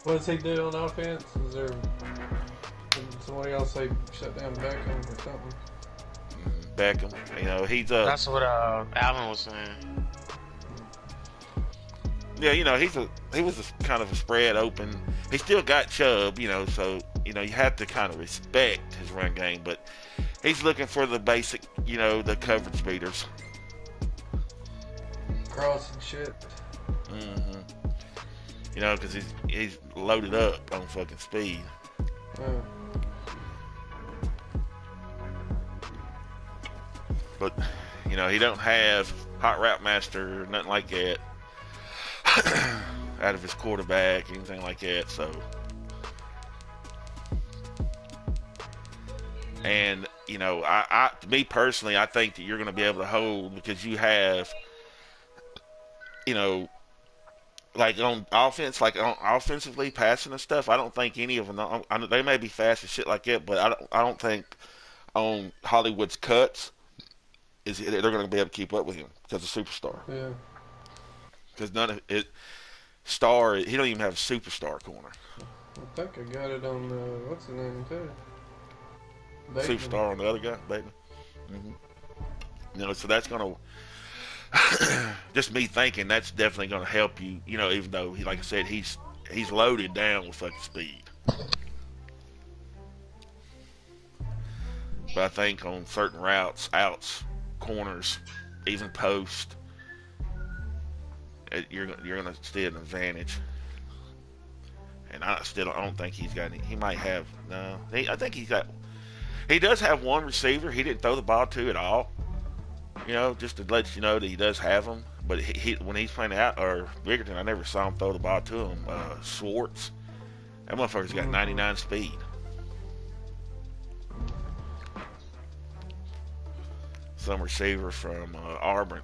What does he do on offense? Is there somebody else say shut down Beckham or something? Beckham, you know, he's That's what Allen was saying. Yeah, you know, he was a kind of a spread open. He still got Chubb, you know, so you know you have to kind of respect his run game, but he's looking for the basic, you know, the coverage beaters. Cross and shit. Mm-hmm. You know, because he's loaded up on fucking speed. But, you know, he don't have hot route master or nothing like that out of his quarterback, anything like that, so. And, you know, me personally, I think that you're going to be able to hold because you have, you know, like on offense, like on offensively passing and stuff, I don't think any of them. They may be fast and shit like that, but I don't think on Hollywood's cuts they're going to be able to keep up with him because of Superstar. Yeah. Because none of it Star, he don't even have a Superstar corner. I think I got it on what's the name too? Bateman. Superstar on the other guy, Bateman. Mm-hmm. You know, so that's going to. Just me thinking that's definitely going to help you, you know, even though like I said, he's loaded down with fucking speed. But I think on certain routes, outs, corners, even post, you're going to stay at an advantage. And I don't think he's got any. He might have no. I think he does have one receiver he didn't throw the ball to at all. You know, just to let you know that he does have them. But when he's playing out, or Biggerton, I never saw him throw the ball to him. Schwartz. That motherfucker's got 99 speed. Some receiver from Auburn.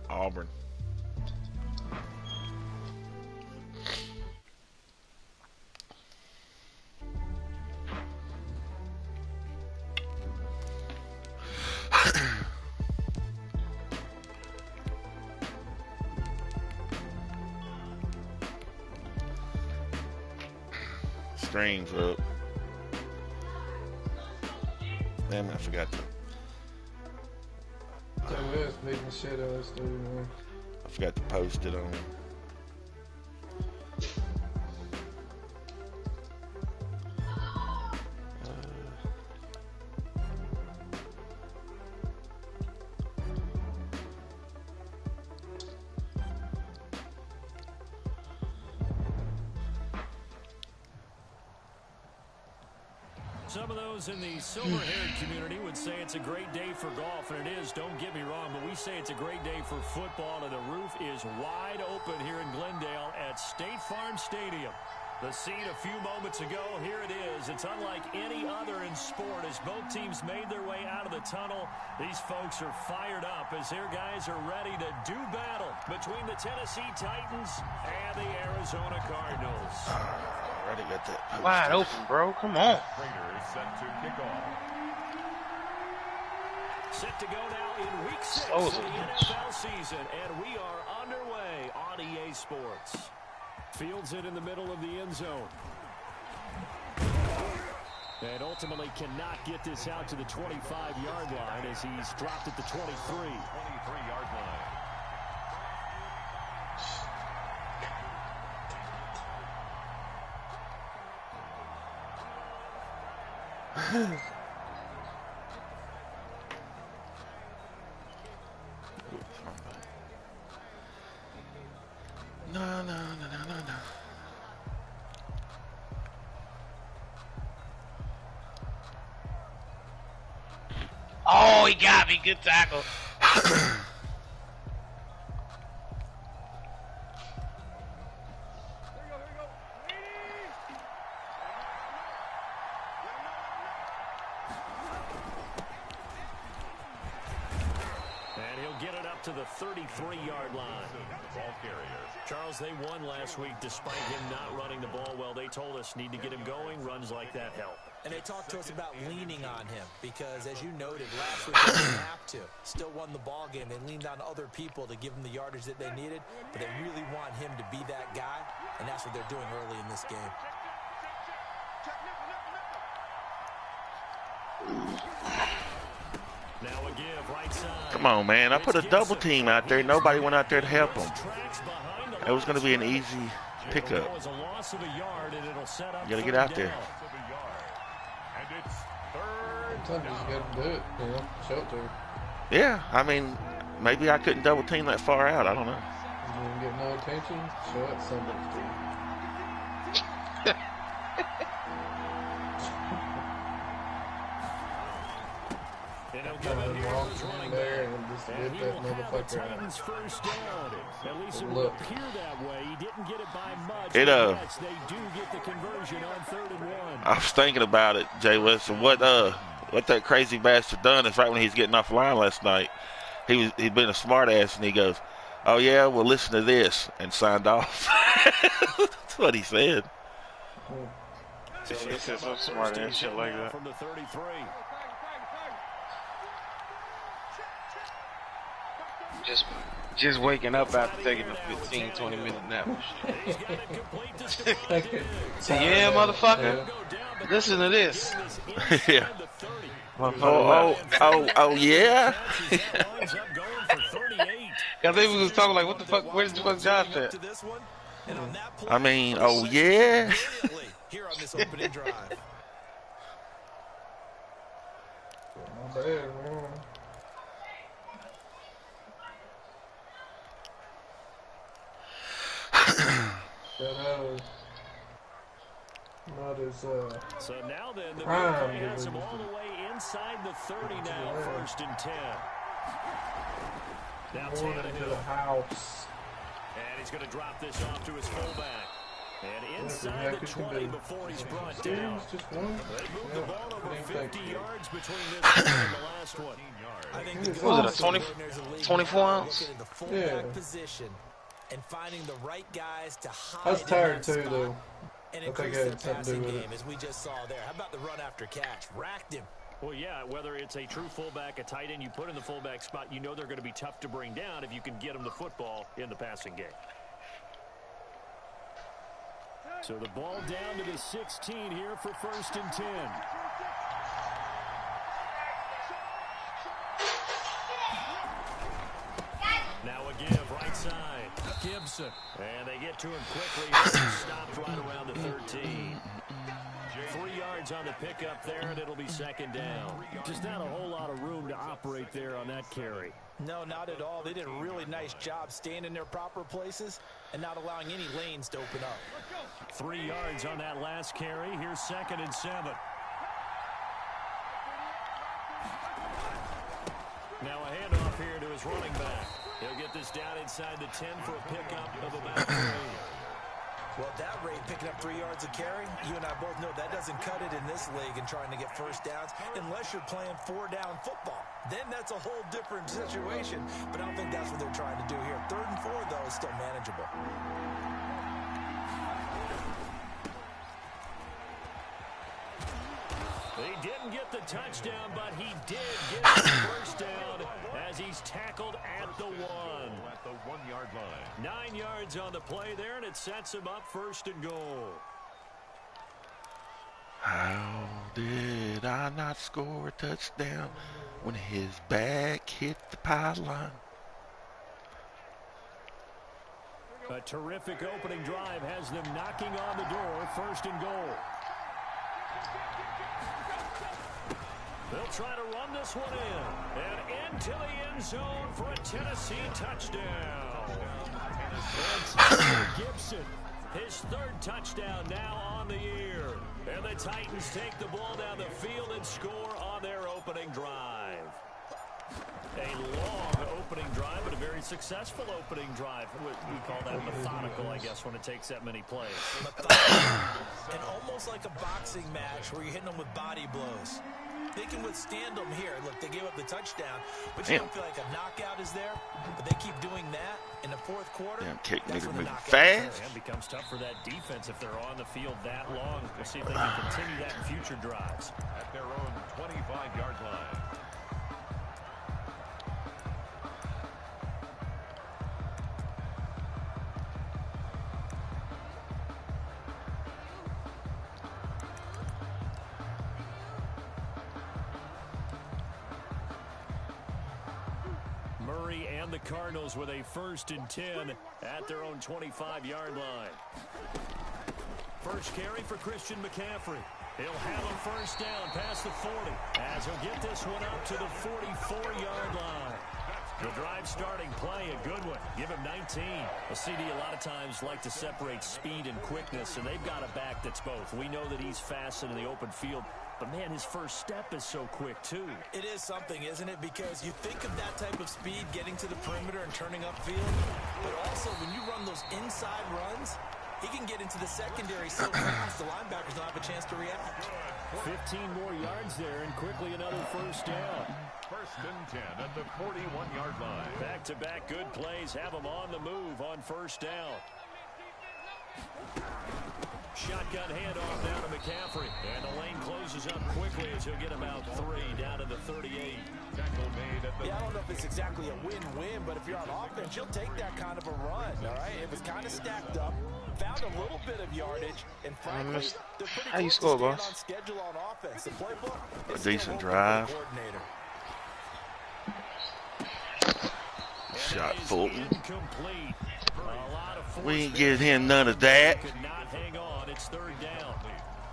Streams up. Damn, I forgot to. It's beating the shit out of us, dude, man. I forgot to post it on. Some of those in the silver-haired community would say it's a great day for golf, and it is, don't get me wrong, but we say it's a great day for football, and the roof is wide open here in Glendale at State Farm Stadium. The scene a few moments ago, here it is. It's unlike any other in sport as both teams made their way out of the tunnel. These folks are fired up as their guys are ready to do battle between the Tennessee Titans and the Arizona Cardinals. Already got that. Wide open, bro. Come on. Raiders set to kick off. Set to go now in week 6 of the NFL season, and we are underway on EA Sports. Fields it in the middle of the end zone. And ultimately cannot get this out to the 25-yard line as he's dropped at the 23. 23-yard line. No. Oh, he got me. Good tackle. And he'll get it up to the 33-yard line. Ball carrier. Charles, they won last week despite him not running the ball well. They told us need to get him going. Runs like that help. And they talked to us about leaning on him because, as you noted, last week they didn't have to. Still won the ball game. They leaned on other people to give them the yardage that they needed, but they really want him to be that guy, and that's what they're doing early in this game. Now a give, right side. Come on, man. I put a double team out there. Nobody went out there to help him. It was going to be an easy pickup. You got to get out there. And it's third Sometimes you just got to do it, you know, show it to her. Yeah, I mean, maybe I couldn't double team that far out. I don't know. You didn't get no attention, show it to somebody. And he'll give it here to his running there back. and just And whip he that will have a motherfucker out. Titans first down. At least it would Look. appear that way. He didn't get it by much. It, but yes, they do get the conversion on 3rd and 1. I was thinking about it, Jay Wilson. What that crazy bastard done is right when he's getting off the line last night. He'd been a smart ass and he goes, "Oh yeah, well listen to this," and signed off. That's what he said. He said something smart and shit like that. From the 33. Just waking up after taking a 15, 20-minute nap. He's got it complete to Stephon. So yeah, motherfucker. Yeah. Listen to this. Yeah. Motherfucker. Oh yeah. Winds up going for 38. I think we was talking like, what the fuck? Where's the fuck Josh at? To this one, and on that play, I mean, oh yeah. immediately here on this opening drive. Not bad, man. Not as So now then, the Prime, play has him all the way inside the 30 now, 1st and 10. Now going into the Tannehill. house. And he's going to drop this off to his fullback. And inside the 20 before he's brought down. Just one. They moved the ball over Thank 50 you. yards between this one and the last one. I think What the was it, a 20 coordinators of the league 24 now are ounce? looking at the fullback Yeah. position and finding the right guys to hide. I was in tired that too, spot though. and I think increase it their had something to passing do with it. game, as we just saw there. How about the run after catch? Racked him. Well, yeah, whether it's a true fullback, a tight end you put in the fullback spot, you know they're going to be tough to bring down if you can get them the football in the passing game. So the ball down to the 16 here for 1st and 10. Now a give, right side. Gibson. And they get to him quickly. Stopped right around the 13. 3 yards on the pickup there, and it'll be 2nd down. Just not a whole lot of room to operate there on that carry. No, not at all. They did a really nice job staying in their proper places and not allowing any lanes to open up. 3 yards on that last carry. Here's 2nd and 7. Now a handoff here to his running back. He'll get this down inside the 10 for a pickup of about 3. Well, at that rate, picking up 3 yards a carry, you and I both know that doesn't cut it in this league and trying to get first downs unless you're playing 4-down football. Then that's a whole different situation, but I don't think that's what they're trying to do here. 3rd and 4, though, is still manageable. He didn't get the touchdown, but he did get the first down as he's tackled at the 1. At the 1-yard line. 9 yards on the play there, and it sets him up 1st and goal. How did I not score a touchdown when his back hit the pylon? A terrific opening drive has them knocking on the door, 1st and goal. They'll try to run this one in. And into the end zone for a Tennessee touchdown. And Gibson, his third touchdown now on the year. And the Titans take the ball down the field and score on their opening drive. A long opening drive, but a very successful opening drive. We call that methodical, I guess, when it takes that many plays. And almost like a boxing match where you're hitting them with body blows. They can withstand them here. Look, they gave up the touchdown, but you don't feel like a knockout is there. But they keep doing that in the fourth quarter. That's when the knockout fast. It becomes tough for that defense if they're on the field that long. We'll see if they can continue that in future drives. At their own 25-yard line. Murray and the Cardinals with a 1st and 10 at their own 25-yard line. First carry for Christian McCaffrey. He'll have a first down past the 40 as he'll get this one up to the 44-yard line. The drive starting play, a good one. Give him 19. A CD a lot of times like to separate speed and quickness, and they've got a back that's both. We know that he's fast in the open field, but, man, his first step is so quick, too. It is something, isn't it? Because you think of that type of speed getting to the perimeter and turning upfield, but also when you run those inside runs, he can get into the secondary so fast the linebackers don't have a chance to react. 15 more yards there, and quickly another first down. 1st and 10 at the 41-yard line. Back-to-back good plays have him on the move on first down. Shotgun handoff down to McCaffrey. And the lane closes up quickly as he'll get about 3 down to the 38. Tackle made at the... Yeah, I don't know if it's exactly a win-win, but if you're on offense, you'll take that kind of a run, all right? It was kind of stacked up, found a little bit of yardage, and frankly, they're pretty close to staying on schedule on offense. The playbook is a decent drive. Shot Fulton. We ain't give him none of that. Could not hang on. It's 3rd down.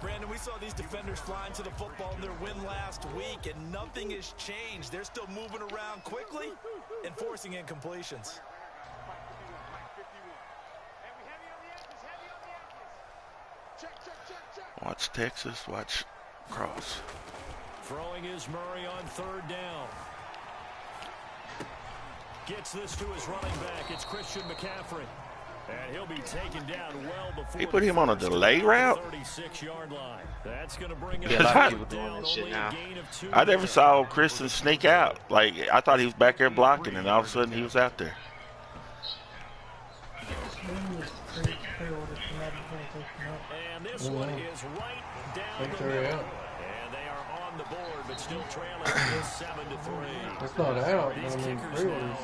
Brandon, we saw these defenders flying to the football in their win last week, and nothing has changed. They're still moving around quickly and forcing incompletions. Watch Texas, watch Cross. Throwing is Murray on 3rd down. Gets this to his running back. It's Christian McCaffrey. And he'll be taken down well before. He put him on a delay route? 36-yard line. That's going to bring him doing this shit now. I never saw Christian sneak out. Like, I thought he was back there blocking, and all of a sudden he was out there. And this one is right down the middle. And they are on the board, but still trailing 7-3. It's not out. These kickers now,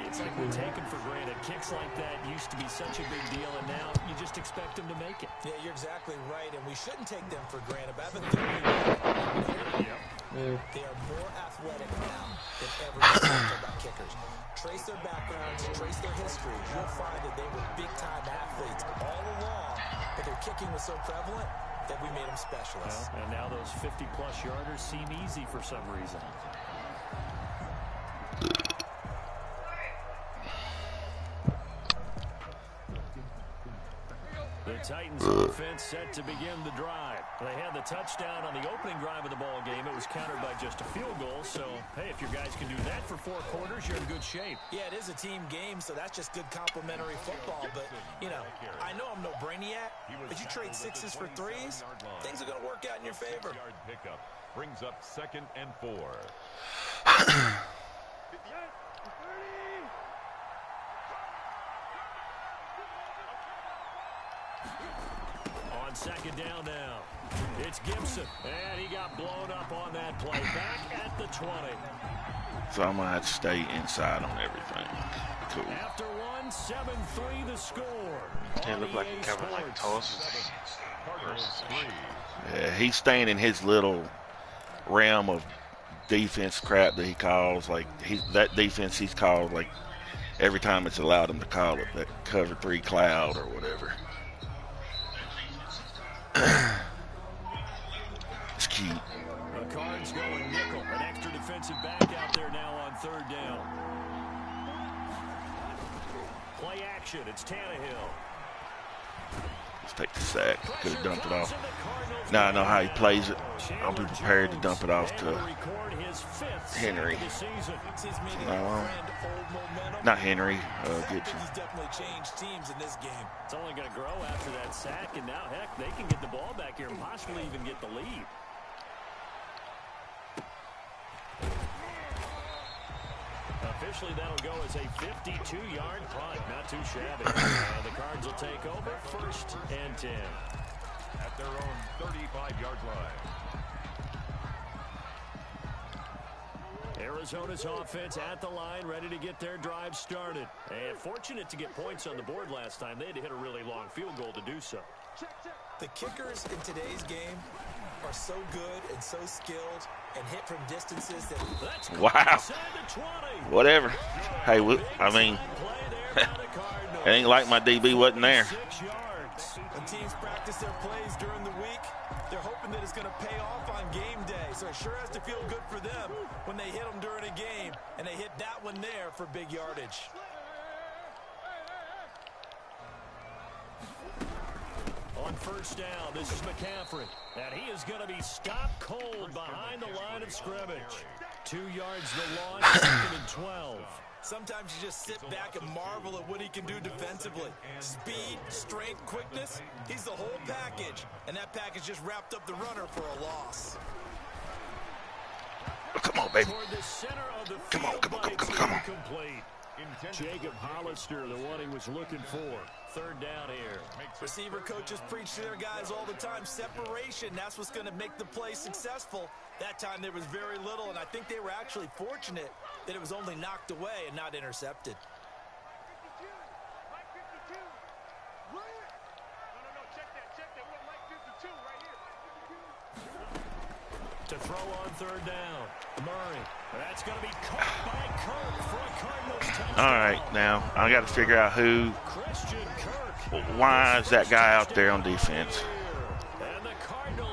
it's like we take them for granted. Kicks like that used to be such a big deal, and now you just expect them to make it. Yeah, you're exactly right, and we shouldn't take them for granted. But I've been they are more athletic now than ever before about kickers. Trace their backgrounds, trace their history. You'll find that they were big-time athletes all along, but their kicking was so prevalent that we made them specialists. Well, and now those 50-plus yarders seem easy for some reason. The Titans offense set to begin the drive. They had the touchdown on the opening drive of the ball game. It was countered by just a field goal. So, hey, if your guys can do that for 4 quarters, you're in good shape. Yeah, it is a team game, so that's just good complementary football. But, you know, I know I'm no brainiac, but you trade 6s for 3s, things are going to work out in your favor. Pickup brings up 2nd and 4. On 2nd down now, it's Gibson, and he got blown up on that play. Back at the 20. So I'm going to have to stay inside on everything. Cool. After 7-3 the score. They look like a cover like toast. Yeah, he's staying in his little realm of defense crap that he calls. Like, that defense he's called, like, every time it's allowed him to call it, that cover 3 cloud or whatever. cheap. The Cards going nickel. An extra defensive back out there now on third down. Play action. It's Tannehill. Let's take the sack. Could have dumped it off. Now I know how he plays it. I'll be prepared to dump it off to Henry. Not Henry. Gibson. He's definitely changed teams in this game. It's only going to grow after that sack, and now, heck, they can get the ball back here and possibly even get the lead. Officially, that'll go as a 52-yard punt. Not too shabby. The Cards will take over 1st and 10. At their own 35-yard line. Arizona's offense at the line, ready to get their drive started. And fortunate to get points on the board last time. They had to hit a really long field goal to do so. The kickers in today's game are so good and so skilled and hit from distances that... Wow. Whatever. Hey, I mean, it ain't like my DB wasn't there. When teams practice their plays during the week, they're hoping that it's going to pay off on game day. So it sure has to feel good for them when they hit them during a game, and they hit that one there for big yardage. On 1st down, this is McCaffrey. And he is going to be stopped cold behind the line of scrimmage. 2 yards the launch, 2nd and 12. Sometimes you just sit back and marvel at what he can do defensively. Speed, strength, quickness, he's the whole package. And that package just wrapped up the runner for a loss. Come on, baby. Come on. Jacob Hollister, the one he was looking for. 3rd down here. Receiver coaches preach to their guys all the time. Separation, that's what's going to make the play successful. That time there was very little, and I think they were actually fortunate that it was only knocked away and not intercepted. To throw on 3rd down, Murray. That's going to be caught by Kirk for a Cardinals touchdown. All right, now I got to figure out who. Christian Kirk. Why is that guy out there on defense?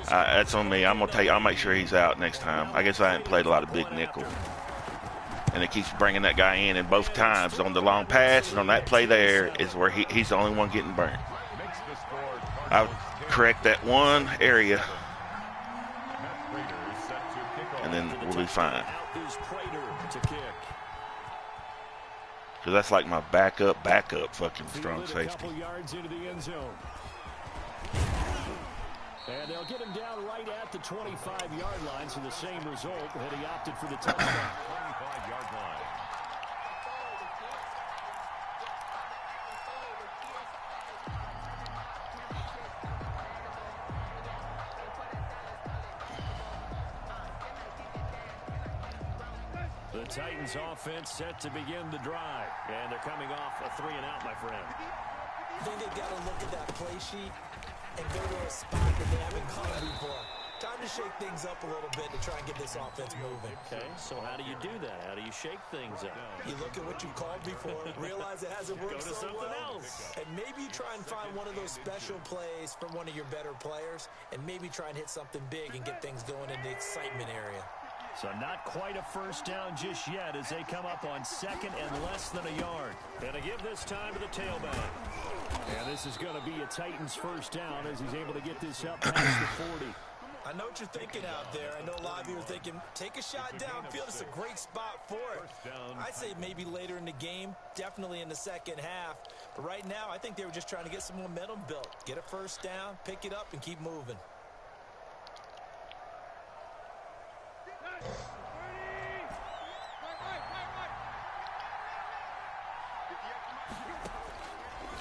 That's on me. I'll make sure he's out next time. I guess I haven't played a lot of big nickel, and it keeps bringing that guy in. And both times on the long pass and on that play there is where he's the only one getting burnt. I'll correct that one area, and then we'll be fine. Because that's like my backup fucking strong safety. And they'll get him down right at the 25-yard line, so the same result, and he opted for the touchdown. 25-yard line. The Titans offense set to begin the drive, and they're coming off a 3-and-out, my friend. I think they've got to look at that play sheet and go to a spot that they haven't called before. Time to shake things up a little bit to try and get this offense moving. Okay, so how do you do that? How do you shake things up? You look at what you've called before, realize it hasn't worked so well, and maybe try and find one of those special plays from one of your better players, and maybe try and hit something big and get things going in the excitement area. So not quite a 1st down just yet as they come up on 2nd and less than a yard. And to give this time to the tailback. And this is going to be a Titans 1st down as he's able to get this up past the 40. I know what you're thinking out there. I know a lot of you are thinking, take a shot downfield. It's a great spot for it. I'd say maybe later in the game, definitely in the 2nd half. But right now, I think they were just trying to get some momentum built. Get a 1st down, pick it up, and keep moving.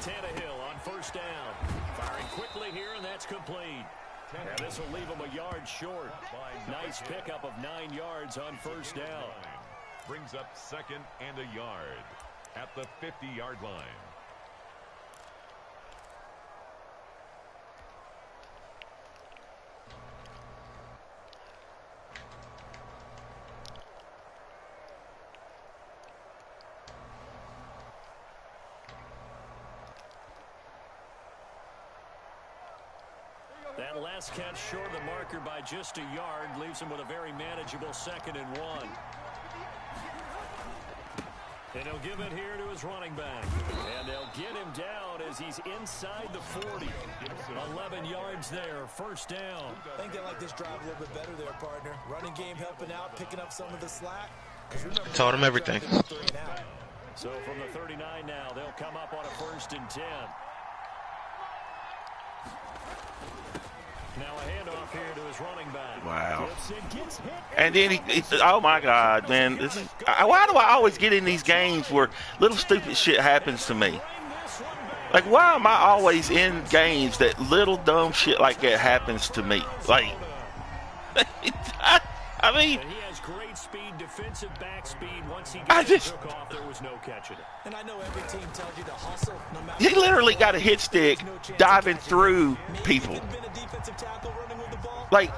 Tannehill on 1st down. Firing quickly here, and that's complete. And this will leave him a yard short. Nice pickup of 9 yards on 1st down. Brings up 2nd and a yard at the 50-yard line. That last catch short of the marker by just a yard leaves him with a very manageable 2nd and 1. And he'll give it here to his running back. And they'll get him down as he's inside the 40. 11 yards there, 1st down. I think they like this drive a little bit better there, partner. Running game helping out, picking up some of the slack. Told him everything. So from the 39 now, they'll come up on a 1st and 10. Now a handoff here to his running back. Wow. And then he oh my God, man. Why do I always get in these games where little stupid shit happens to me? Like, why am I always in games that little dumb shit like that happens to me? Like, I mean, he has great speed, defensive back speed. Once he took off, there was no catching it. And I know every team tells you to hustle. No matter he literally got a hit stick diving through people. Like,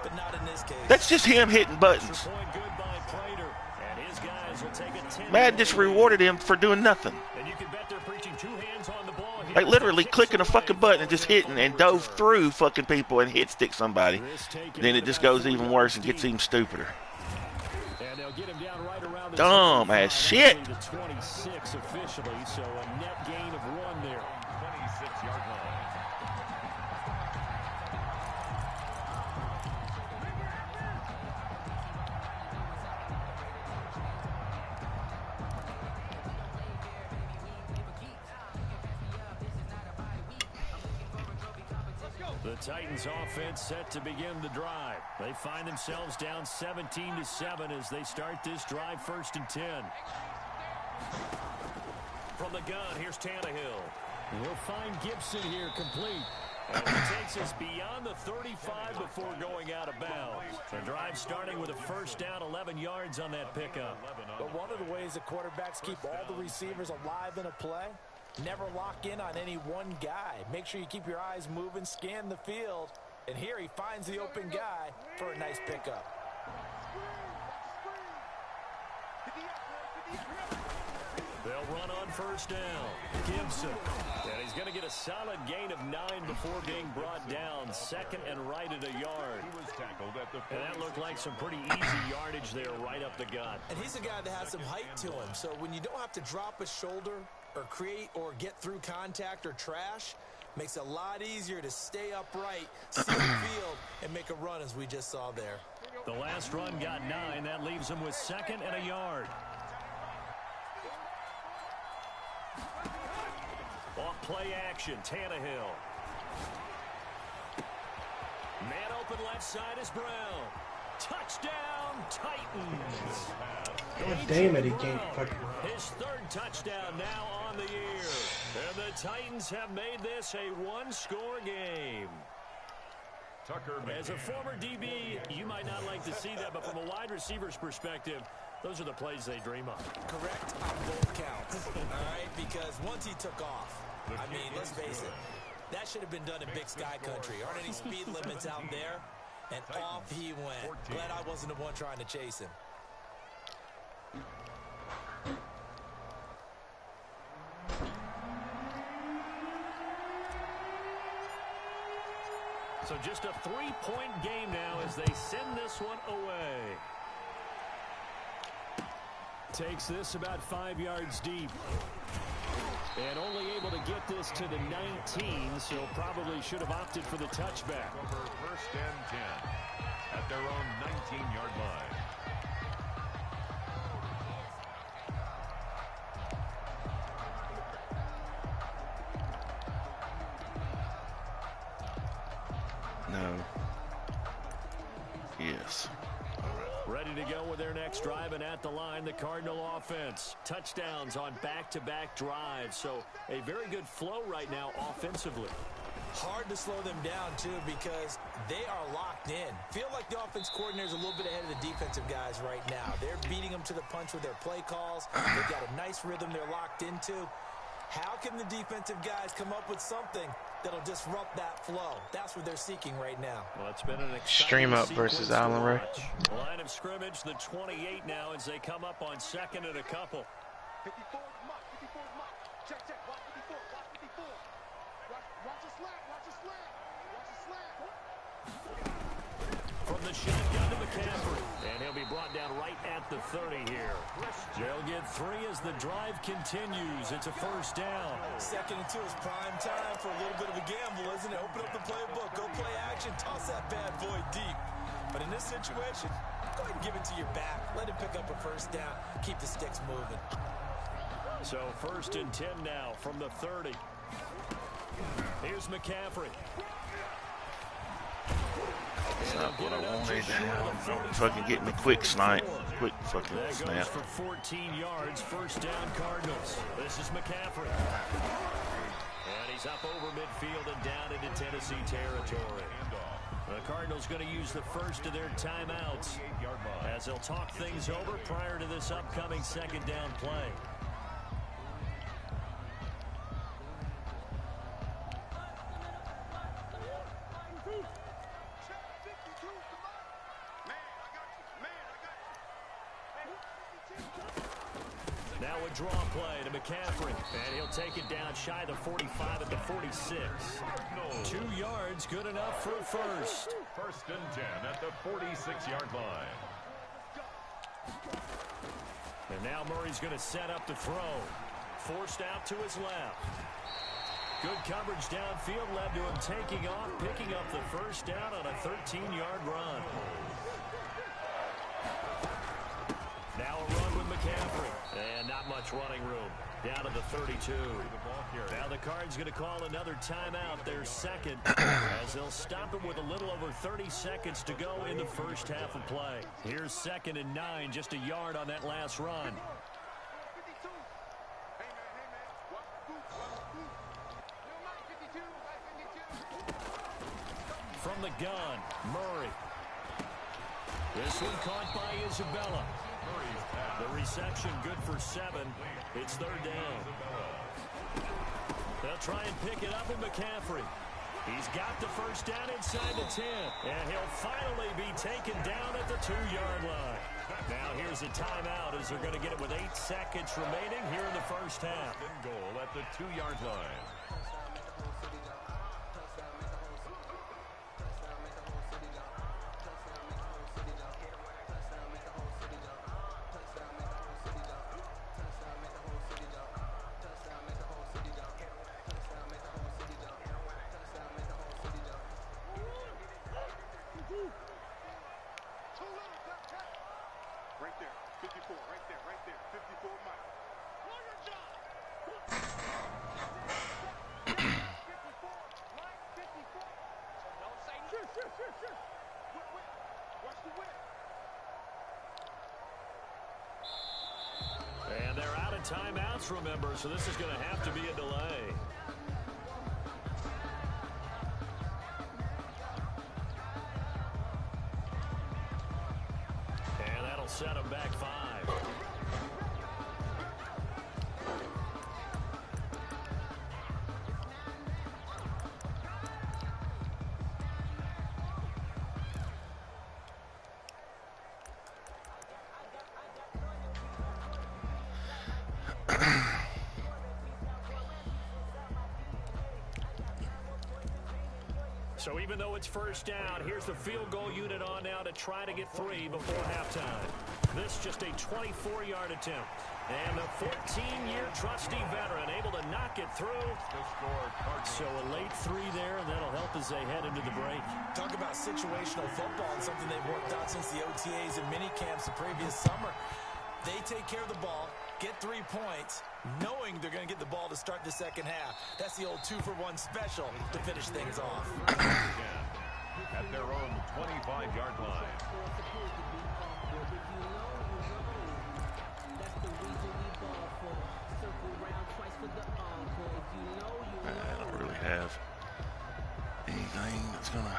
that's just him hitting buttons. Madden just rewarded him for doing nothing. Like, literally clicking a fucking button and just hitting and dove through fucking people and hit stick somebody. Then it just goes even worse and gets even stupider. Dumb ass shit. 26 officially, so a net gain of 1 there. 26-yard line. The Titans offense set to begin the drive. They find themselves down 17-7 as they start this drive 1st and 10. From the gun, here's Tannehill. We'll find Gibson here complete. And he takes us beyond the 35 before going out of bounds. The drive starting with a 1st down, 11 yards on that pickup. But one of the ways the quarterbacks keep all the receivers alive in a play, never lock in on any one guy. Make sure you keep your eyes moving, scan the field. And here he finds the open guy for a nice pickup. They'll run on 1st down. Gibson. And he's going to get a solid gain of 9 before being brought down. 2nd and right at a yard. He was tackled at the and that looked like some pretty easy yardage there right up the gut. And he's a guy that has some height to him. So when you don't have to drop a shoulder or create or get through contact or trash, makes it a lot easier to stay upright, see the field, and make a run as we just saw there. The last run got 9. That leaves him with 2nd and a yard. Off play action, Tannehill. Man open left side is Brown. Touchdown, Titans. God damn it, he can't fucking... His 3rd touchdown now on the year. And the Titans have made this a 1-score game. Tucker. As a former DB, you might not like to see that, but from a wide receiver's perspective, those are the plays they dream of. Correct on both counts. All right, because once he took off, I mean, let's face it, that should have been done in Big Sky Country. Aren't any speed limits out there? And off he went. Glad I wasn't the one trying to chase him. So just a 3-point game now as they send this one away. Takes this about 5 yards deep. And only able to get this to the 19, so probably should have opted for the touchback. Over 1st and 10 at their own 19-yard line. No. Yes. Ready to go with their next drive, and at the line, the Cardinal offense. Touchdowns on back-to-back drives, so a very good flow right now offensively. Hard to slow them down, too, because they are locked in. Feel like the offense coordinator's a little bit ahead of the defensive guys right now. They're beating them to the punch with their play calls. They've got a nice rhythm they're locked into. How can the defensive guys come up with something that'll disrupt that flow? That's what they're seeking right now. Well, it's been an Stream up versus Allen Ray. Line of scrimmage, the 28 now as they come up on 2nd and a couple. 54 mark, 54 mark. Check, check. Watch 54, watch 54. Watch the slant, watch the slant. Watch the slant. From the shotgun to McCaffrey. And he'll be brought down right at the 30 here. They'll get 3 as the drive continues. It's a first down. 2nd and 2 is prime time for a little bit of a gamble, isn't it? Open up the playbook, go play action, toss that bad boy deep. But in this situation, go ahead and give it to your back. Let him pick up a first down. Keep the sticks moving. So 1st and 10 now from the 30. Here's McCaffrey. That's not what I wanted. Fucking get me quick snipe. Quick fucking that snap. goes for 14 yards. First down, Cardinals. This is McCaffrey. And he's up over midfield and down into Tennessee territory. The Cardinals going to use the first of their timeouts as they'll talk things over prior to this upcoming 2nd down play. Now a draw play to McCaffrey, and he'll take it down shy of the 45 at the 46. 2 yards, good enough for a first. 1st and 10 at the 46-yard line. And now Murray's going to set up the throw. Forced out to his left. Good coverage downfield led to him taking off, picking up the first down on a 13-yard run. Now a run with McCaffrey. And not much running room. Down to the 32. Now the Cards going to call another timeout, their 2nd, as they'll stop it with a little over 30 seconds to go in the first half of play. Here's 2nd and 9, just a yard on that last run. From the gun, Murray. This one caught by Isabella. The reception good for 7. It's 3rd down. They'll try and pick it up with McCaffrey. He's got the first down inside the 10. And he'll finally be taken down at the 2-yard line. Now here's a timeout as they're going to get it with 8 seconds remaining here in the first half. Goal at the 2-yard line. Right there, 54, right there, 54 miles. Warrior John! 54, line 54. Don't say sure. Watch the whip. And they're out of timeouts, remember, so this is going to have to be a delay. And that'll set them back 5. So even though it's first down, here's the field goal unit on now to try to get 3 before halftime. This just a 24-yard attempt. And the 14-year trusty veteran able to knock it through. So a late 3 there, and that'll help as they head into the break. Talk about situational football and something they've worked out since the OTAs and mini camps the previous summer. They take care of the ball, get 3 points, knowing they're going to get the ball to start the second half. That's the old 2-for-1 special to finish things off. At their own 25-yard line. I don't really have anything that's going to...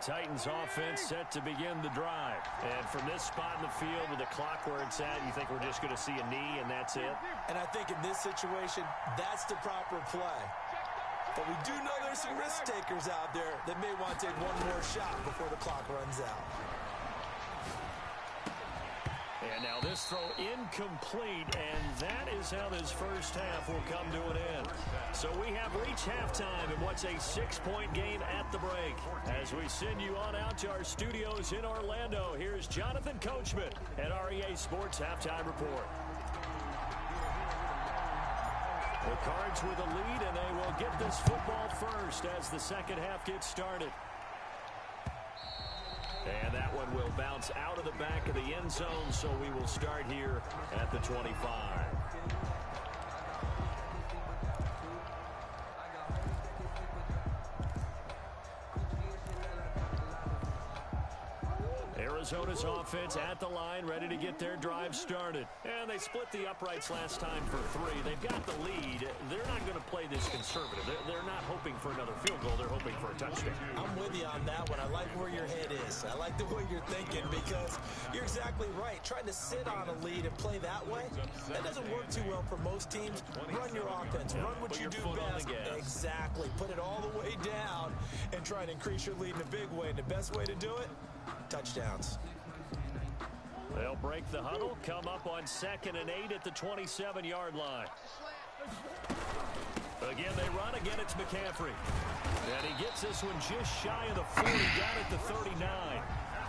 Titans offense set to begin the drive. And from this spot in the field with the clock where it's at, you think we're just going to see a knee and that's it? And I think in this situation, that's the proper play. But we do know there's some risk takers out there that may want to take one more shot before the clock runs out. And now this throw incomplete, and that is how this first half will come to an end. So we have reached halftime in what's a 6-point game at the break. As we send you on out to our studios in Orlando, here's Jonathan Coachman at REA Sports Halftime Report. The Cards with a lead, and they will get this football first as the second half gets started. And that one will bounce out of the back of the end zone, so we will start here at the 25. Arizona's offense at the line, ready to get their drive started. And they split the uprights last time for 3. They've got the lead. They're not going to play this conservative. They're not hoping for another field goal. They're hoping for a touchdown. I'm with you on that one. I like where your head is. I like the way you're thinking because you're exactly right. Trying to sit on a lead and play that way, that doesn't work too well for most teams. Run your offense. Run what you do best. Exactly. Put it all the way down and try and increase your lead in a big way. And the best way to do it, touchdowns. They'll break the huddle, come up on 2nd and 8 at the 27-yard line. Again, they run. Again, it's McCaffrey. And he gets this one just shy of the 40, down at the 39.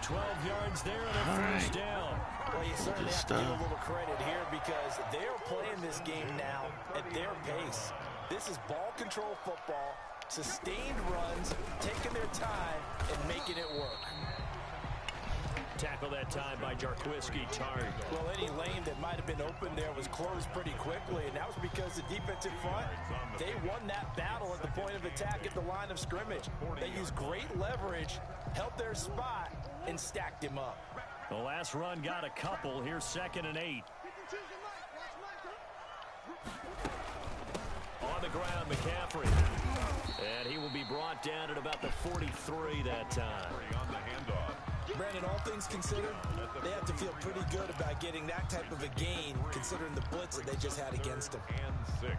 12 yards there and a first down. Well, you certainly have to give a little credit here because they're playing this game now at their pace. This is ball control football, sustained runs, taking their time, and making it work. Tackle that time by Jarquiski Tart. Well, any lane that might have been open there was closed pretty quickly, and that was because the defensive front, they won that battle at the point of attack at the line of scrimmage. They used great leverage, held their spot, and stacked him up. The last run got a couple. Here's 2nd and 8. On the ground, McCaffrey. And he will be brought down at about the 43 that time. On the handoff. Brandon, all things considered, they have to feel pretty good about getting that type of a gain, considering the blitz that they just had against them. And 6.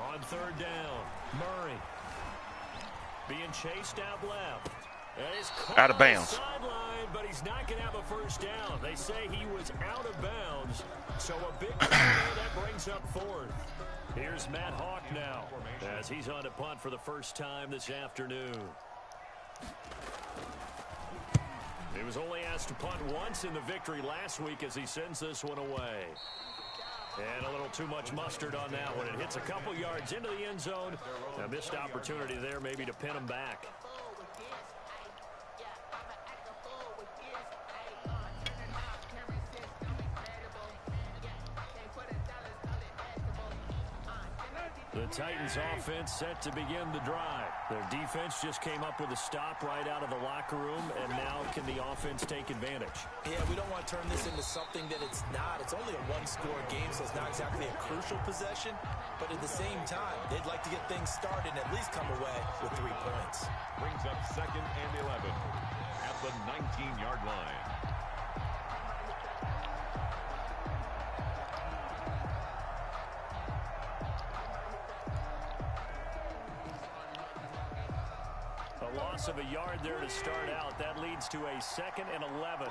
On 3rd down, Murray being chased out left. Out of bounds. Sideline, but he's not going to have a first down. They say he was out of bounds, so a big play that brings up 4th. Here's Matt Hawk now as he's on to punt for the first time this afternoon. He was only asked to punt once in the victory last week as he sends this one away. And a little too much mustard on that one. It hits a couple yards into the end zone. A missed opportunity there maybe to pin him back. The Titans offense set to begin the drive. Their defense just came up with a stop right out of the locker room, and now can the offense take advantage? Yeah, we don't want to turn this into something that it's not. It's only a one-score game, so it's not exactly a crucial possession. But at the same time, they'd like to get things started and at least come away with 3 points. Brings up 2nd and 11 at the 19-yard line. Loss of a yard there to start out. That leads to a 2nd and 11.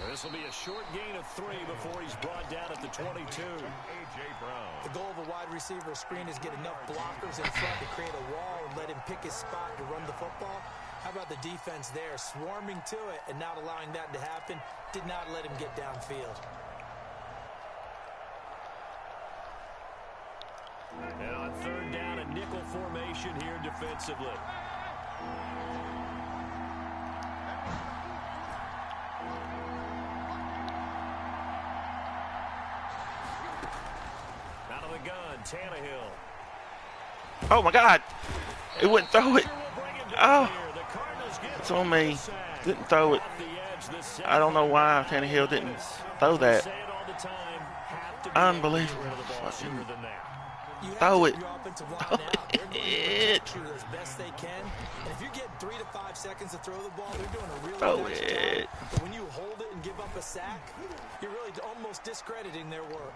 This will be a short gain of 3 before he's brought down at the 22. A.J. Brown. The goal of a wide receiver screen is get enough blockers in front to create a wall and let him pick his spot to run the football. How about the defense there, swarming to it and not allowing that to happen? Did not let him get downfield. And on 3rd down, a nickel formation here defensively. Out of the gun, Tannehill. Oh, my God. It wouldn't throw it. Oh. The Cardinals It's on me. Didn't throw it. I don't know why Tannehill didn't throw that. Unbelievable. Fucking throw it. Throw it. As best they can. And if you're getting 3 to 5 seconds to throw the ball, they're doing a really Throw nice it. job. But when you hold it and give up a sack, you're really almost discrediting their work.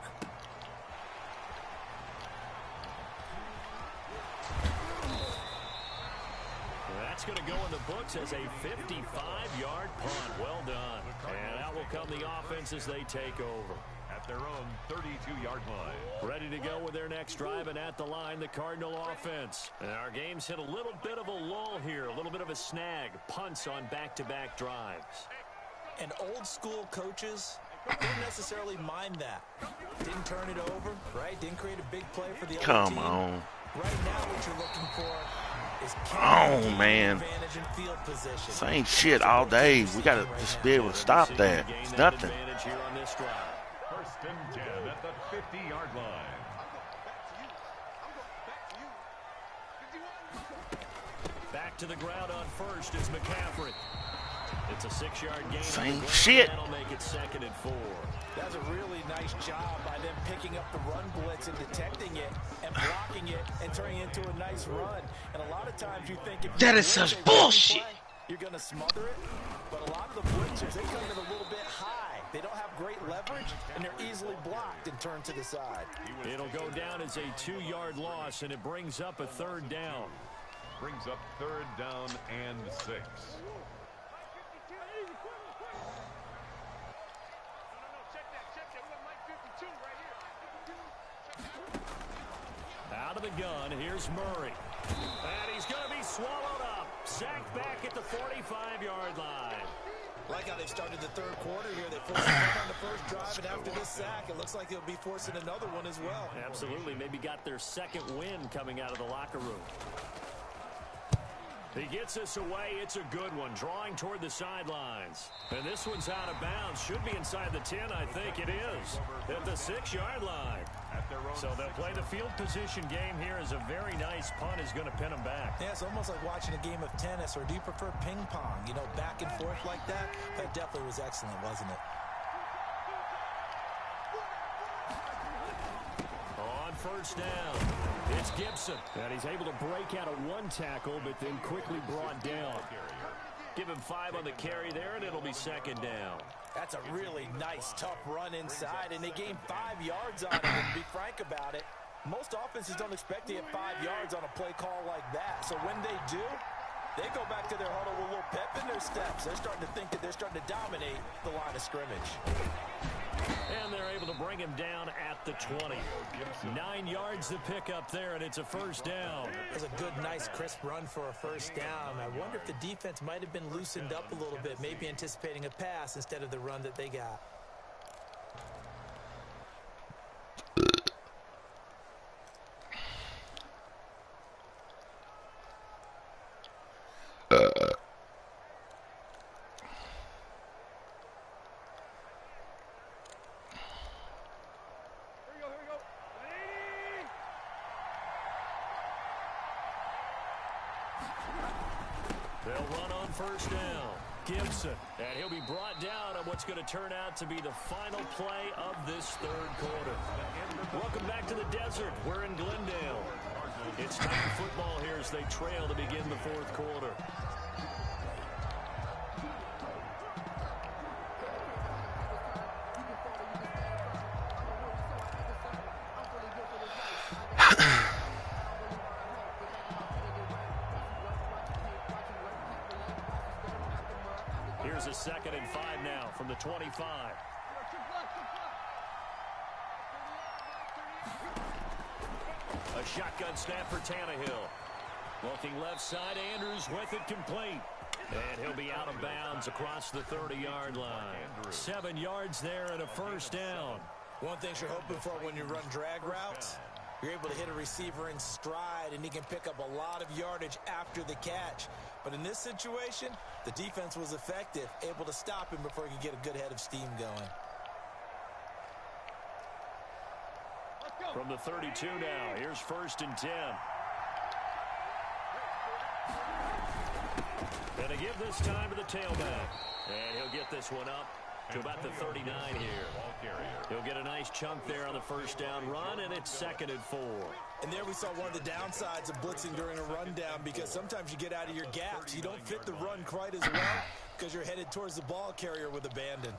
That's going to go in the books as a 55-yard punt. Well done. And out will come the offense as they take over. At their own 32-yard line. Ready to go with their next drive, and at the line, the Cardinal offense. And our game's hit a little bit of a lull here, a little bit of a snag. Punts on back-to-back drives. And old-school coaches don't necessarily mind that. Didn't turn it over, right? Didn't create a big play for the other Come team. on. Right now, what you're looking for is Oh, man. advantage in field position. Same shit all day. We got to just be able to stop that. It's nothing. Advantage here on this drive. First and 10 at the 50-yard line. Back to the ground on first is McCaffrey. It's a 6-yard gain. Same shit. That'll make it 2nd and 4. That's a really nice job by them picking up the run blitz and detecting it and blocking it and turning it into a nice run. And a lot of times you think if That is such bullshit. You're going to smother it. But a lot of the blitzers, they come in a little bit high. They don't have great leverage, and they're easily blocked and turned to the side. It'll go down as a 2-yard loss, and it brings up a 3rd down. Brings up 3rd down and 6. Out of the gun, here's Murray. And he's going to be swallowed up. Sacked back at the 45-yard line. Like how they started the 3rd quarter here. They forced a run on the first drive, and after this sack, it looks like they'll be forcing another one as well. Absolutely. Maybe got their 2nd win coming out of the locker room. He gets us away. It's a good one. Drawing toward the sidelines. And this one's out of bounds. Should be inside the 10, I think it is. At the 6-yard line. So they'll play the field position game here as a very nice punt is going to pin them back. Yeah, it's almost like watching a game of tennis, or do you prefer ping pong? You know, back and forth like that? That definitely was excellent, wasn't it? On first down, it's Gibson. And he's able to break out of 1 tackle, but then quickly brought down. Give him 5 on the carry there, and it'll be 2nd down. That's a really nice, tough run inside, and they gained 5 yards on it. And to be frank about it, most offenses don't expect to get 5 yards on a play call like that. So when they do, they go back to their huddle with a little pep in their steps. They're starting to think that they're starting to dominate the line of scrimmage. And they're able to bring him down at the 20. 9 yards to pick up there, and it's a 1st down. It was a good, nice, crisp run for a 1st down. I wonder if the defense might have been loosened up a little bit, maybe anticipating a pass instead of the run that they got. They'll run on 1st down. Gibson. And he'll be brought down on what's going to turn out to be the final play of this 3rd quarter. Welcome back to the desert. We're in Glendale. It's Titan football here as they trail to begin the 4th quarter. Here's a 2nd and 5 now from the 25. A shotgun snap for Tannehill. Looking left side, Andrews with it complete. And he'll be out of bounds across the 30-yard line. 7 yards there and a 1st down. One thing you're hoping for when you run drag routes, you're able to hit a receiver in stride, and he can pick up a lot of yardage after the catch. But in this situation, the defense was effective, able to stop him before he could get a good head of steam going. From the 32 now, here's 1st and 10. And to give this time to the tailback. And he'll get this one up to about the 39 here. He'll get a nice chunk there on the first down run, and it's 2nd and 4. And there we saw one of the downsides of blitzing during a rundown, because sometimes you get out of your gaps. You don't fit the run quite as well because you're headed towards the ball carrier with abandon.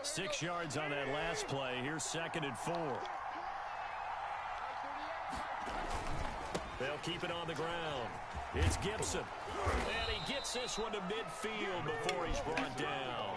Six yards on that last play. Here's 2nd and 4. They'll keep it on the ground. It's Gibson. And he gets this one to midfield before he's brought down.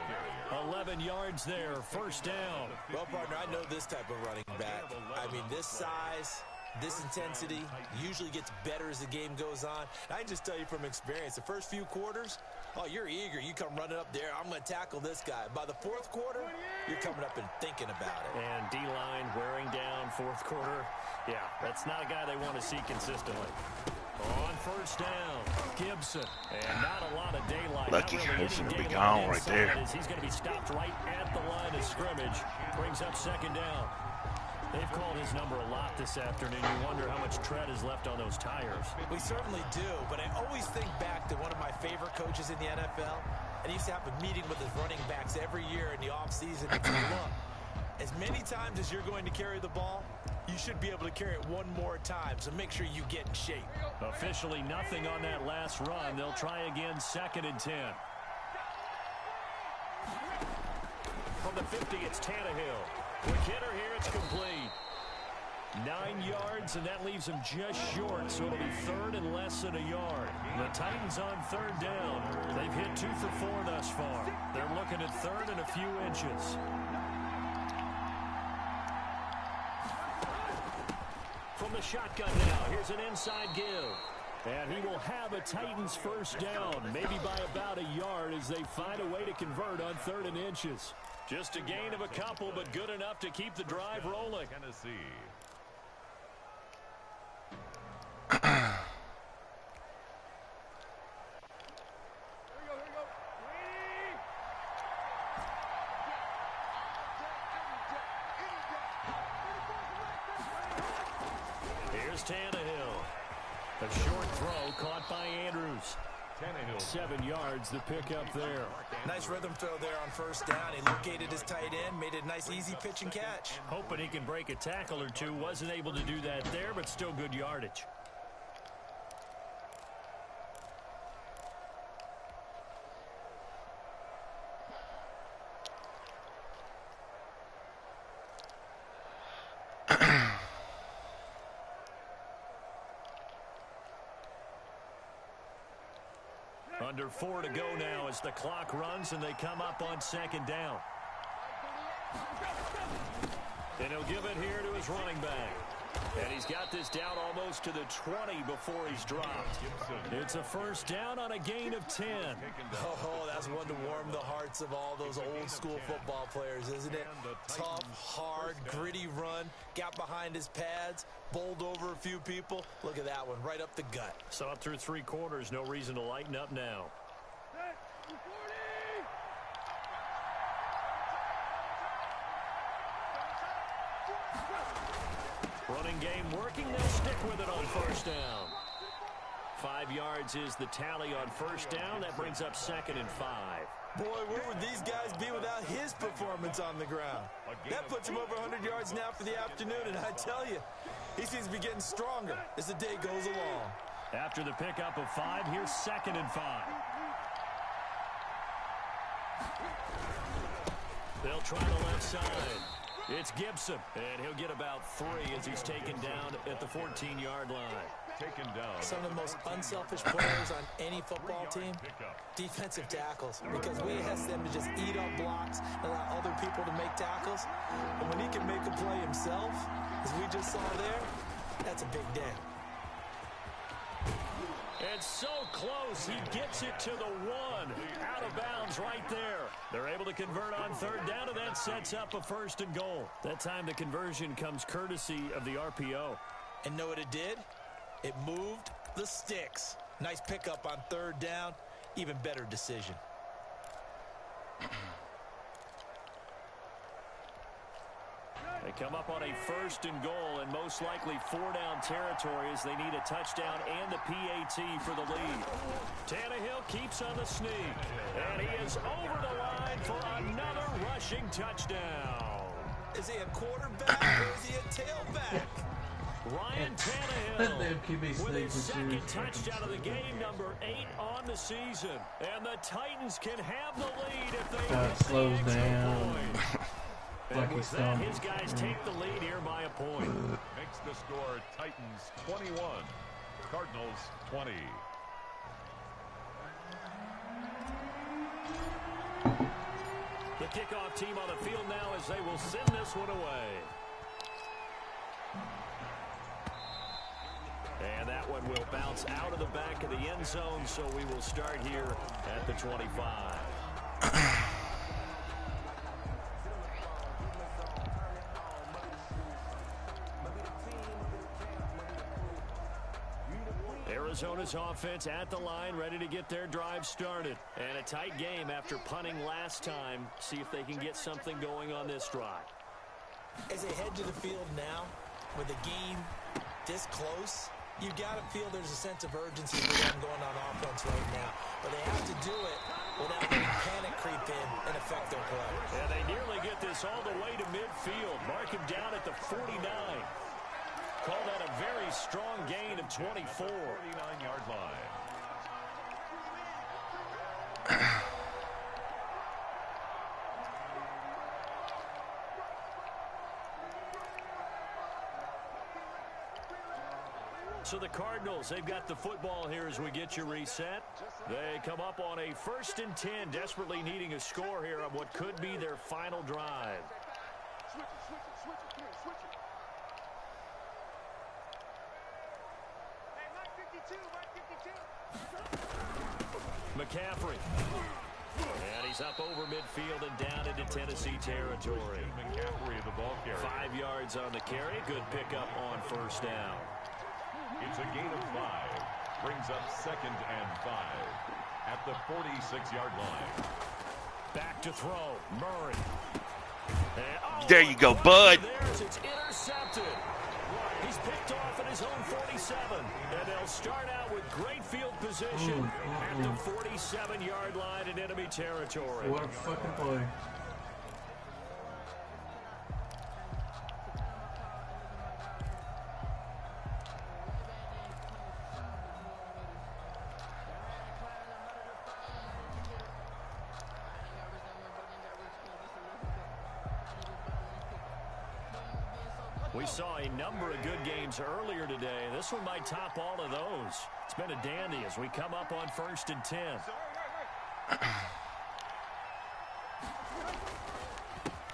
11 yards there, first down. Well, partner, I know this type of running back. I mean, this size, this intensity usually gets better as the game goes on. I can just tell you from experience, the first few quarters, oh, you're eager. You come running up there. I'm going to tackle this guy. By the fourth quarter, you're coming up and thinking about it. And D-line wearing down fourth quarter. Yeah, that's not a guy they want to see consistently. On first down, Gibson. And not a lot of daylight. Lucky Gibson to be gone right there. He's going to be stopped right at the line of scrimmage. Brings up 2nd down. They've called his number a lot this afternoon. You wonder how much tread is left on those tires. We certainly do, but I always think back to one of my favorite coaches in the NFL, and he used to have a meeting with his running backs every year in the offseason and say, look, as many times as you're going to carry the ball, you should be able to carry it one more time, so make sure you get in shape. Officially nothing on that last run. They'll try again, 2nd and 10. From the 50, it's Tannehill. Quick hitter here, it's complete. 9 yards, and that leaves him just short, so it'll be 3rd and less than a yard. The Titans on 3rd down. They've hit 2 for 4 thus far. They're looking at 3rd and a few inches. From the shotgun now, here's an inside give. And he will have a Titans first down, maybe by about a yard as they find a way to convert on 3rd and inches. Just a gain of a couple, but good enough to keep the drive rolling. Tennessee. Here's Tannehill. A short throw caught by Andrews. 7 yards, the pickup there. Nice rhythm throw there on first down. He located his tight end, made it a nice easy pitch and catch. Hoping he can break a tackle or two. Wasn't able to do that there, but still good yardage. Under 4 to go now as the clock runs and they come up on 2nd down. And he'll give it here to his running back. And he's got this down almost to the 20 before he's dropped. It's a first down on a gain of 10. Oh, that's one to warm the hearts of all those old school football players, isn't it? Tough, hard, gritty run. Got behind his pads, bowled over a few people. Look at that one, right up the gut. Saw it through 3 quarters. No reason to lighten up now. Running game working. They'll stick with it on first down. 5 yards is the tally on first down. That brings up 2nd and 5. Boy, where would these guys be without his performance on the ground? That puts him over 100 yards now for the afternoon, and I tell you, he seems to be getting stronger as the day goes along. After the pickup of 5, here's 2nd and 5. They'll try the left side. It's Gibson, and he'll get about 3 as he's taken down at the 14-yard line. Taken down. Some of the most unselfish players on any football team, defensive tackles, because we ask them to just eat up blocks and allow other people to make tackles. And when he can make a play himself, as we just saw there, that's a big day. And so close, he gets it to the 1. Out of bounds right there. They're able to convert on 3rd down, and that sets up a 1st and goal. That time the conversion comes courtesy of the RPO. And know what it did? It moved the sticks. Nice pickup on 3rd down. Even better decision. They come up on a 1st and goal, and most likely 4-down territory as they need a touchdown and the PAT for the lead. Tannehill keeps on the sneak, and he is over the line for another rushing touchdown. Is he a quarterback or is he a tailback? Ryan Tannehill with his 2nd touchdown of the game, number 8 on the season. And the Titans can have the lead if they get slows the extra down. point. And with that, his guys take the lead here by a point. Makes the score Titans 21, Cardinals 20. The kickoff team on the field now as they will send this one away. And that one will bounce out of the back of the end zone, so we will start here at the 25. Arizona's offense at the line, ready to get their drive started. And a tight game after punting last time. See if they can get something going on this drive. As they head to the field now, with the game this close, you got to feel there's a sense of urgency for them going on offense right now. But they have to do it without letting panic creep in and affect their play. And they nearly get this all the way to midfield. Mark him down at the 49. Call that a very strong gain of 24. 49-yard line. So the Cardinals, they've got the football here as we get you reset. They come up on a 1st and 10, desperately needing a score here on what could be their final drive. McCaffrey. And he's up over midfield and down into Tennessee territory. McCaffrey, the ball carrier. 5 yards on the carry. Good pickup on 1st down. It's a gain of 5. Brings up 2nd and 5 at the 46-yard line. Back to throw. Murray. And, there you go, bud. It's intercepted. He's picked off at his own 47. And they'll start out with great field position at the 47-yard line in enemy territory. What a fucking play. We saw a number of good games earlier today. This one might top all of those. It's been a dandy as we come up on 1st and 10.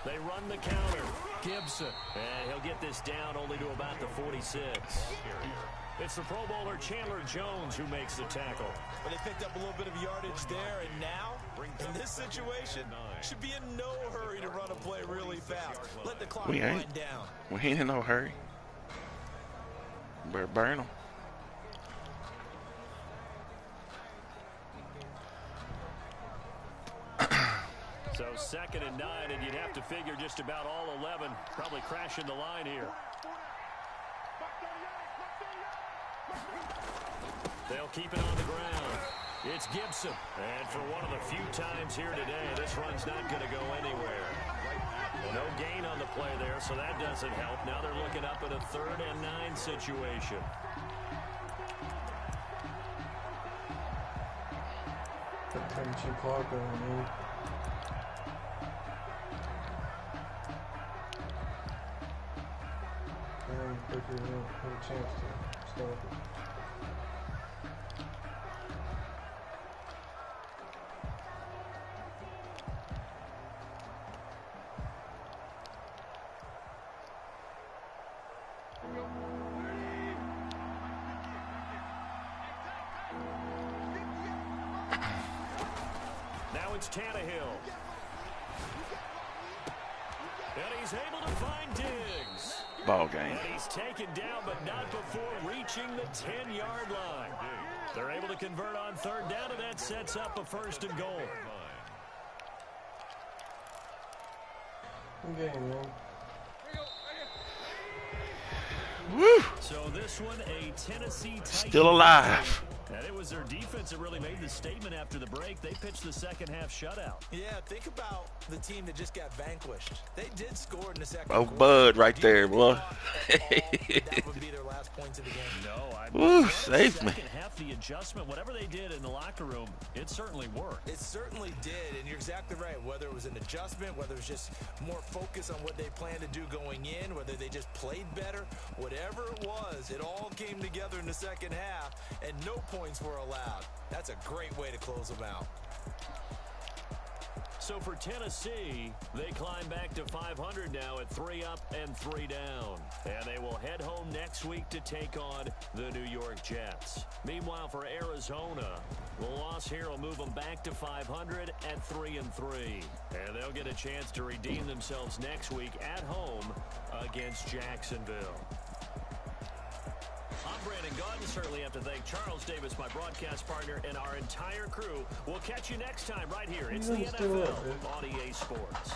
They run the counter. Gibson. And he'll get this down only to about the 46. It's the Pro Bowler Chandler Jones who makes the tackle. But they picked up a little bit of yardage there, and now, in this situation, should be in no hurry to run a play really fast. Let the clock wind down. We ain't in no hurry. Better burn them. So 2nd and 9, and you'd have to figure just about all 11 probably crashing the line here. They'll keep it on the ground. It's Gibson. And for one of the few times here today, this run's not going to go anywhere. Well, no gain on the play there, so that doesn't help. Now they're looking up at a 3rd and 9 situation. Turn your clock on, man. Quicker, have a chance to stop it. Now it's Tannehill. And he's able to find Diggs. Ball game. And he's taken down, but not before reaching the 10-yard line. They're able to convert on 3rd down, and that sets up a 1st and goal. Good game, man. Woo! So this one, a Tennessee Titans Still alive. And it was their defense that really made the statement after the break. They pitched the second half shutout. Yeah, think about the team that just got vanquished. They did score in the second Oh, quarter. Bud right there, boy. That would be their last points of the game. No, I Woo, saved me. second half, the adjustment, whatever they did in the locker room, it certainly worked. It certainly did, and you're exactly right. Whether it was an adjustment, whether it was just more focus on what they planned to do going in, whether they just played better, whatever it was, it all came together in the second half, and no points were allowed. That's a great way to close them out. So for Tennessee, they climb back to 500 now at 3 up and 3 down. And they will head home next week to take on the New York Jets. Meanwhile, for Arizona, the loss here will move them back to 500 at 3 and 3. And they'll get a chance to redeem themselves next week at home against Jacksonville. I'm Brandon Gaudin. Certainly have to thank Charles Davis, my broadcast partner, and our entire crew. We'll catch you next time right here. It's the NFL on EA Sports.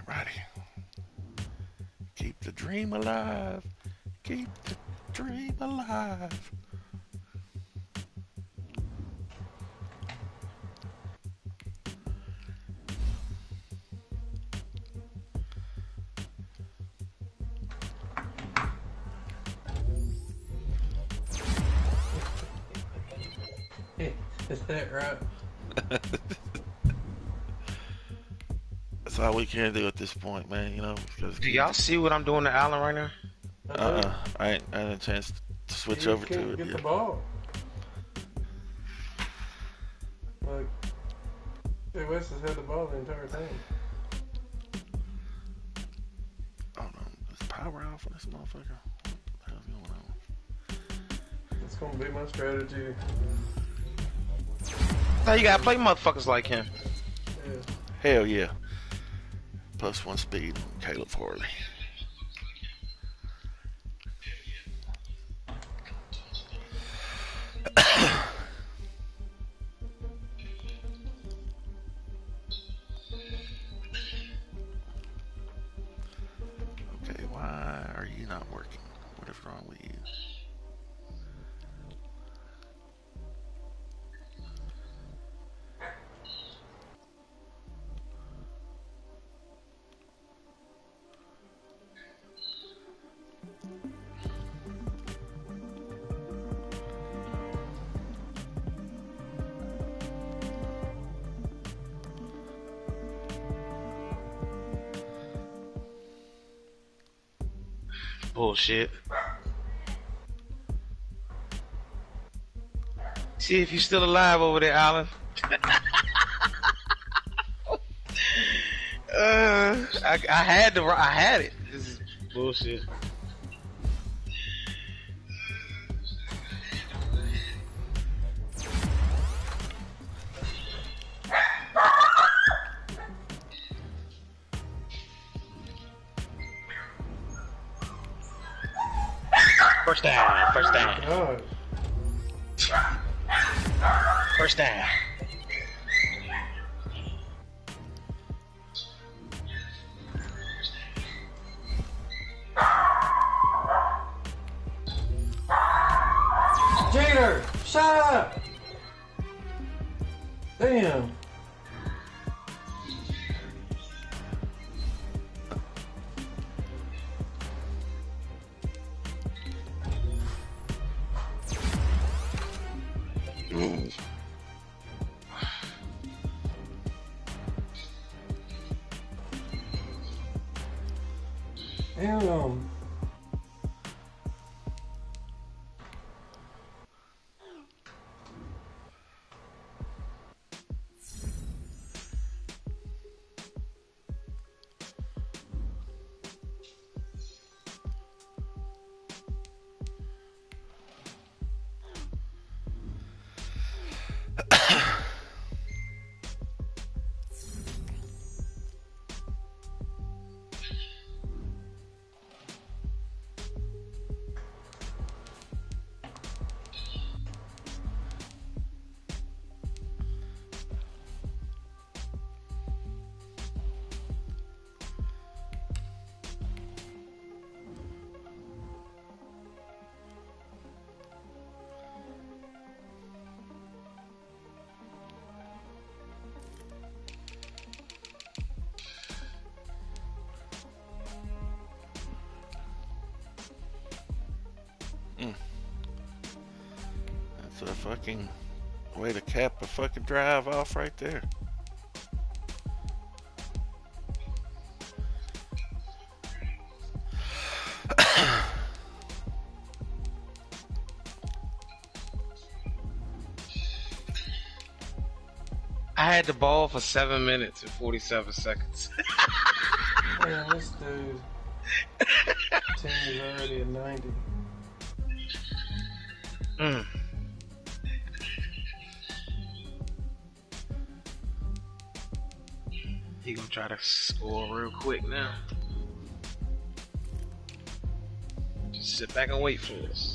Righty. Keep the dream alive. Keep the dream alive. Is that right? That's all we can do at this point, man. You know. Do y'all see what I'm doing to Allen right now? I ain't had a chance to switch You over can't to it get yet. the ball. Like, Jay West has had the ball the entire time. Oh no, there's power out for this motherfucker. What the hell's going on? That's gonna be my strategy. Now you gotta play motherfuckers like him. Yeah. Hell yeah. +1 speed, Caleb Farley. Okay, why are you not working? What is wrong with you? Bullshit. See if you're still alive over there, Allen. I had it. This is bullshit. First down. God. First down. Jeter, shut up! Damn. Damn. fucking way to cap a fucking drive off right there. I had the ball for 7 minutes and 47 seconds. Man, this dude. Team is already at 90. He gonna try to score real quick now. Just sit back and wait for us.